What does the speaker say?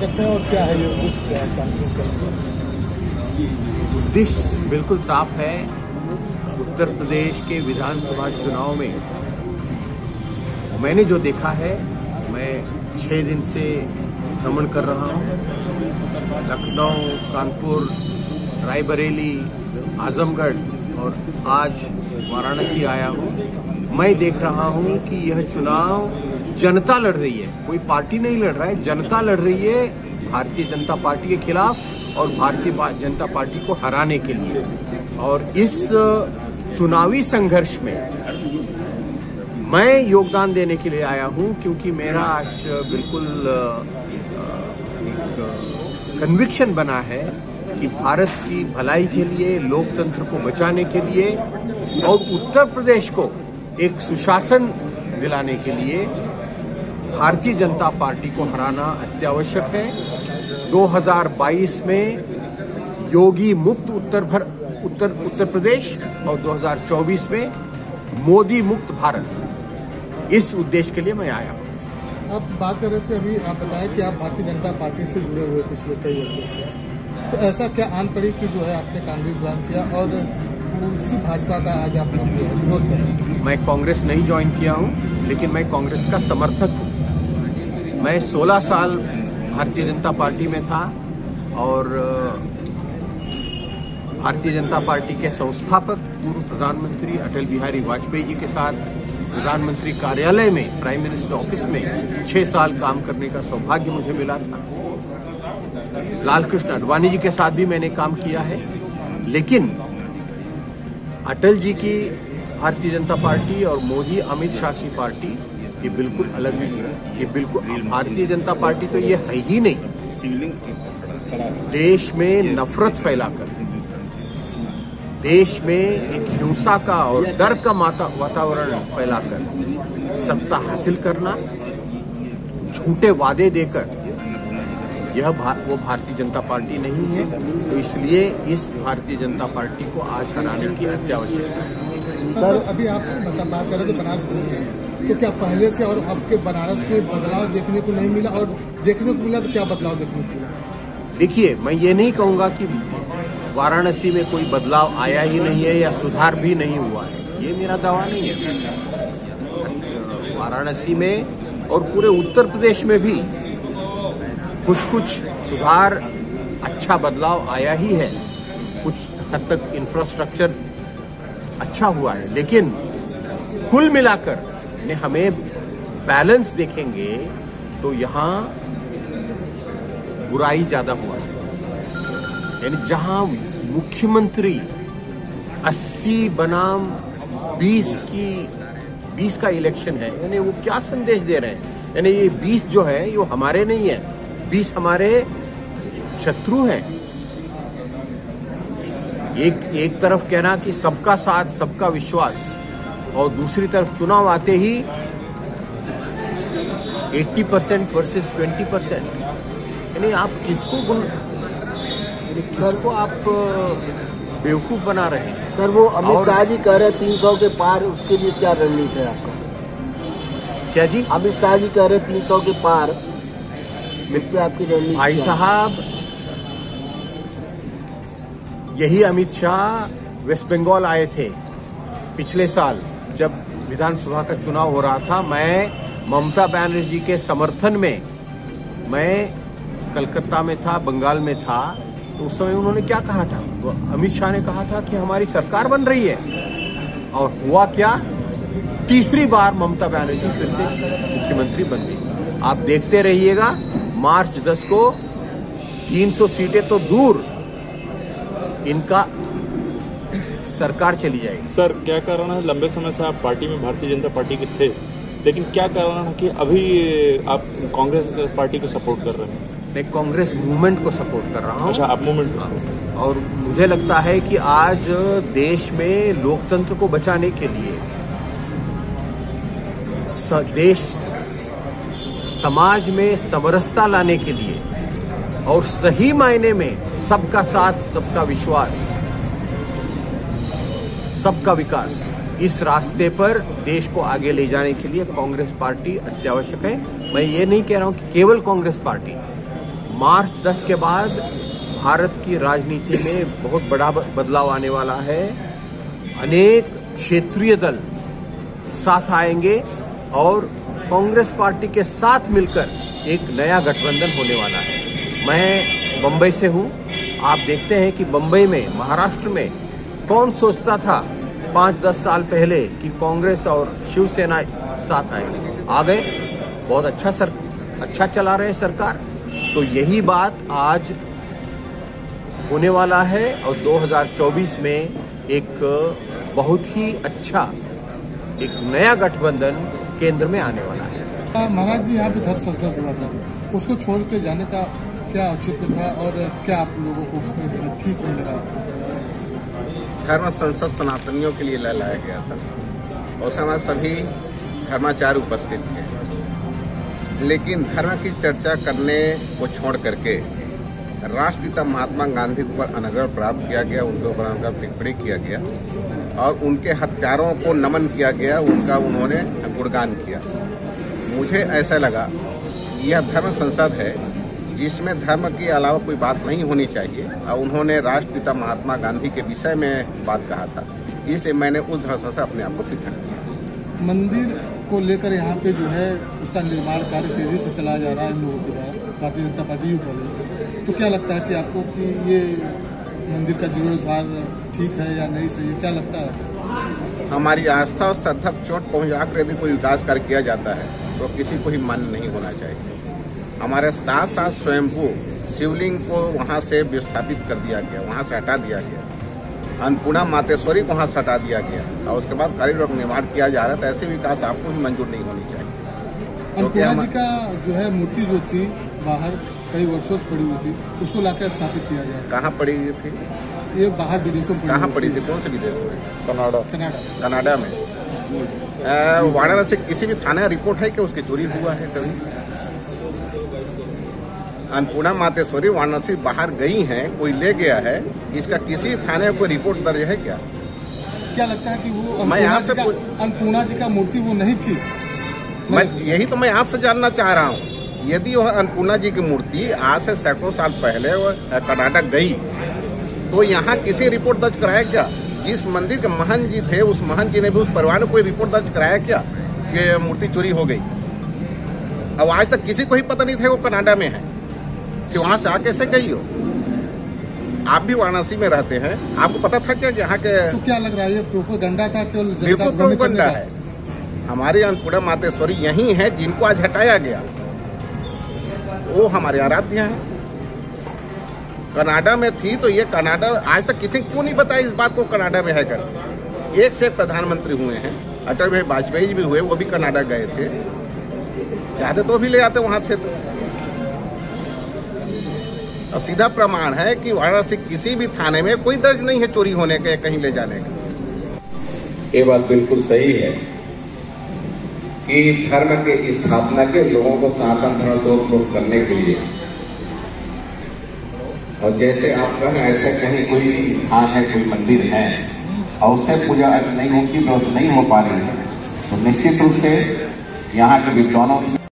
करते हैं और क्या है ये उद्देश्य कॉन्फ्रेंस का? उद्देश्य बिल्कुल साफ है। उत्तर प्रदेश के विधानसभा चुनाव में मैंने जो देखा है, मैं 6 दिन से भ्रमण कर रहा हूँ। लखनऊ, कानपुर, रायबरेली, आजमगढ़ और आज वाराणसी आया हूँ। मैं देख रहा हूँ कि यह चुनाव जनता लड़ रही है, कोई पार्टी नहीं लड़ रहा है। जनता लड़ रही है भारतीय जनता पार्टी के खिलाफ और भारतीय जनता पार्टी को हराने के लिए। और इस चुनावी संघर्ष में मैं योगदान देने के लिए आया हूं, क्योंकि मेरा आज बिल्कुल एक कन्विक्शन बना है कि भारत की भलाई के लिए, लोकतंत्र को बचाने के लिए और उत्तर प्रदेश को एक सुशासन दिलाने के लिए भारतीय जनता पार्टी को हराना अत्यावश्यक है। 2022 में योगी मुक्त उत्तर प्रदेश और 2024 में मोदी मुक्त भारत, इस उद्देश्य के लिए मैं आया हूँ। आप बात कर रहे थे अभी, आप बताएं कि आप भारतीय जनता पार्टी से जुड़े हुए पिछले कई वर्षों से, तो ऐसा क्या आन पड़ी कि जो है आपने कांग्रेस ज्वाइन किया और उसी भाजपा का आज आप लोग विरोध कर रहे हैं? मैं कांग्रेस नहीं ज्वाइन किया हूँ, लेकिन मैं कांग्रेस का समर्थक हूँ। मैं 16 साल भारतीय जनता पार्टी में था और भारतीय जनता पार्टी के संस्थापक पूर्व प्रधानमंत्री अटल बिहारी वाजपेयी जी के साथ प्रधानमंत्री कार्यालय में, प्राइम मिनिस्टर ऑफिस में 6 साल काम करने का सौभाग्य मुझे मिला था। लाल कृष्ण आडवाणी जी के साथ भी मैंने काम किया है। लेकिन अटल जी की भारतीय जनता पार्टी और मोदी अमित शाह की पार्टी ये बिल्कुल अलग है। ये बिल्कुल भारतीय जनता पार्टी तो ये है ही नहीं। देश में नफरत फैलाकर, देश में एक हिंसा का और डर का वातावरण फैलाकर सत्ता हासिल करना, झूठे वादे देकर, यह वो भारतीय जनता पार्टी नहीं है। तो इसलिए इस भारतीय जनता पार्टी को आज हराने की अत्यावश्यकता है। सर, अभी आप मतलब बात कर रहे थे बनारस की, तो क्या पहले से और अब के बनारस में बदलाव देखने को नहीं मिला, और देखने को मिला तो क्या बदलाव देखने को मिला? देखिए, मैं ये नहीं कहूँगा कि वाराणसी में कोई बदलाव आया ही नहीं है या सुधार भी नहीं हुआ है, ये मेरा दावा नहीं है। वाराणसी में और पूरे उत्तर प्रदेश में भी कुछ सुधार, अच्छा बदलाव आया ही है। कुछ हद तक इंफ्रास्ट्रक्चर अच्छा हुआ है, लेकिन कुल मिलाकर हमें बैलेंस देखेंगे तो यहाँ बुराई ज्यादा हुआ है। यानी जहां मुख्यमंत्री 80 बनाम 20 का इलेक्शन है, यानी वो क्या संदेश दे रहे हैं? यानी ये 20 जो है ये हमारे नहीं है, 20 हमारे शत्रु हैं। एक तरफ कहना कि सबका साथ सबका विश्वास, और दूसरी तरफ चुनाव आते ही 80% वर्सेस 20%। यानी आप किसको आप बेवकूफ बना रहे हैं? सर, वो अमित शाह जी कह रहे हैं 300 के पार, उसके लिए क्या रणनीति है आपका? क्या जी? अमित शाह जी कह रहे हैं 300 के पार, इस पे आपकी रणनीति? भाई साहब, यही अमित शाह वेस्ट बंगाल आए थे पिछले साल जब विधानसभा का चुनाव हो रहा था। मैं ममता बनर्जी के समर्थन में मैं कलकत्ता में था, बंगाल में था। तो उस समय उन्होंने क्या कहा था? तो अमित शाह ने कहा था कि हमारी सरकार बन रही है, और हुआ क्या? तीसरी बार ममता बनर्जी फिर से मुख्यमंत्री बन गई। आप देखते रहिएगा, मार्च 10 को 300 सीटें तो दूर, इनका सरकार चली जाएगी। सर, क्या कारण है, लंबे समय से आप पार्टी में भारतीय जनता पार्टी के थे, लेकिन क्या कारण है कि अभी आप कांग्रेस पार्टी को सपोर्ट कर रहे हैं? मैं कांग्रेस मूवमेंट को सपोर्ट कर रहा हूँ। अच्छा, आप मूवमेंट को। और मुझे लगता है कि आज देश में लोकतंत्र को बचाने के लिए, देश समाज में समरसता लाने के लिए और सही मायने में सबका साथ सबका विश्वास, सबका विकास, इस रास्ते पर देश को आगे ले जाने के लिए कांग्रेस पार्टी अत्यावश्यक है। मैं ये नहीं कह रहा हूं कि केवल कांग्रेस पार्टी, मार्च 10 के बाद भारत की राजनीति में बहुत बड़ा बदलाव आने वाला है। अनेक क्षेत्रीय दल साथ आएंगे और कांग्रेस पार्टी के साथ मिलकर एक नया गठबंधन होने वाला है। मैं बंबई से हूं। आप देखते हैं कि बंबई में, महाराष्ट्र में कौन सोचता था 5-10 साल पहले कि कांग्रेस और शिवसेना साथ आएंगे। आ गए, बहुत अच्छा चला रहे सरकार। तो यही बात आज होने वाला है और 2024 में एक बहुत ही अच्छा एक नया गठबंधन केंद्र में आने वाला है। महाराज जी, यहाँ पे धर्म संसद हुआ था, उसको छोड़ के जाने का क्या औचित्य था और क्या आप लोगों को उसमें ठीक नहीं लगा? धर्म संसद सनातनियों के लिए लाया गया था। उस समय सभी धर्माचार्य उपस्थित थे, लेकिन धर्म की चर्चा करने को छोड़ करके राष्ट्रपिता महात्मा गांधी के ऊपर अनुग्रह प्राप्त किया गया, उनके ऊपर अनुग्रह टिप्पणी किया गया और उनके हत्यारों को नमन किया गया, उनका उन्होंने गुणगान किया। मुझे ऐसा लगा यह धर्म संसद है जिसमें धर्म के अलावा कोई बात नहीं होनी चाहिए और उन्होंने राष्ट्रपिता महात्मा गांधी के विषय में बात कहा था, इसलिए मैंने उस धर्म संसद से अपने आप को पृथक किया। मंदिर को लेकर यहाँ पे जो है उसका निर्माण कार्य तेजी से चलाया जा रहा है इन लोगों के द्वारा, भारतीय जनता पार्टी यूथ वाले। तो क्या लगता है कि आपको कि ये मंदिर का जीर्णोद्धार ठीक है या नहीं सही है, क्या लगता है? हमारी आस्था और श्रद्धा को चोट पहुंचाकर यदि कोई विकास कार्य किया जाता है तो किसी को ही मान्य नहीं होना चाहिए। हमारे साथ साथ स्वयंभू शिवलिंग को वहां से विस्थापित कर दिया गया, वहां से हटा दिया गया, अन्नपूर्णा मातेश्वरी को वहां से हटा दिया गया और उसके बाद कॉरिडोर का निर्माण किया जा रहा है। तो ऐसे विकास आपको भी मंजूर नहीं होनी चाहिए। अन्नपूर्णा जी का जो है मूर्ति जो थी बाहर कई वर्षों से पड़ी हुई थी, उसको लाकर स्थापित किया गया। कहाँ पड़ी हुई थी? ये बाहर विदेशों में कहाँ पड़ी थी? कौन से विदेश में? कनाडा में। वाराणसी किसी भी थाना रिपोर्ट है कि उसकी चोरी हुआ है कभी? अन्नपूर्णा मातेश्वरी वाराणसी बाहर गई हैं, कोई ले गया है, इसका किसी थाने में कोई रिपोर्ट दर्ज है क्या? क्या लगता है कि वो अन्नपूर्णा जी का मूर्ति वो नहीं थी? यही तो मैं आपसे जानना चाह रहा हूँ। यदि वह अन्नपूर्णा जी की मूर्ति आज से सैकड़ों साल पहले वह कनाडा गई तो यहाँ किसी रिपोर्ट दर्ज कराया क्या? जिस मंदिर के महंत जी थे उस महंत जी ने भी उस परिवार ने कोई रिपोर्ट दर्ज कराया क्या कि मूर्ति चोरी हो गई? अब आज तक किसी को ही पता नहीं था वो कनाडा में है कि वहां से आ कैसे गई हो। आप भी वाराणसी में रहते हैं, आपको पता था क्या यहाँ के? तो क्या लग रहा है ये प्रोपेगेंडा था? बिल्कुल प्रोपेगेंडा है। हमारी अन्नपूर्णा मातेश्वरी यही है जिनको आज हटाया गया, वो हमारे आराध्य हैं। कनाडा में थी तो ये कनाडा आज तक किसी क्यों नहीं बताया इस बात को कनाडा में है कर? एक से एक प्रधानमंत्री हुए हैं, अटल बिहारी वाजपेयी जी भी हुए, वो भी कनाडा गए थे, चाहते तो भी ले आते वहां थे। तो और सीधा प्रमाण है कि वाराणसी किसी भी थाने में कोई दर्ज नहीं है चोरी होने के, कहीं ले जाने का। ये बात बिल्कुल सही है कि धर्म के स्थापना के लोगों को सनातन धर्म को उपयोग करने के लिए, और जैसे आप कहें ऐसे कहीं कोई स्थान है, कोई मंदिर है और उससे पूजा नहीं होती, नहीं हो पा रही है, तो निश्चित रूप से यहाँ के विद्वानों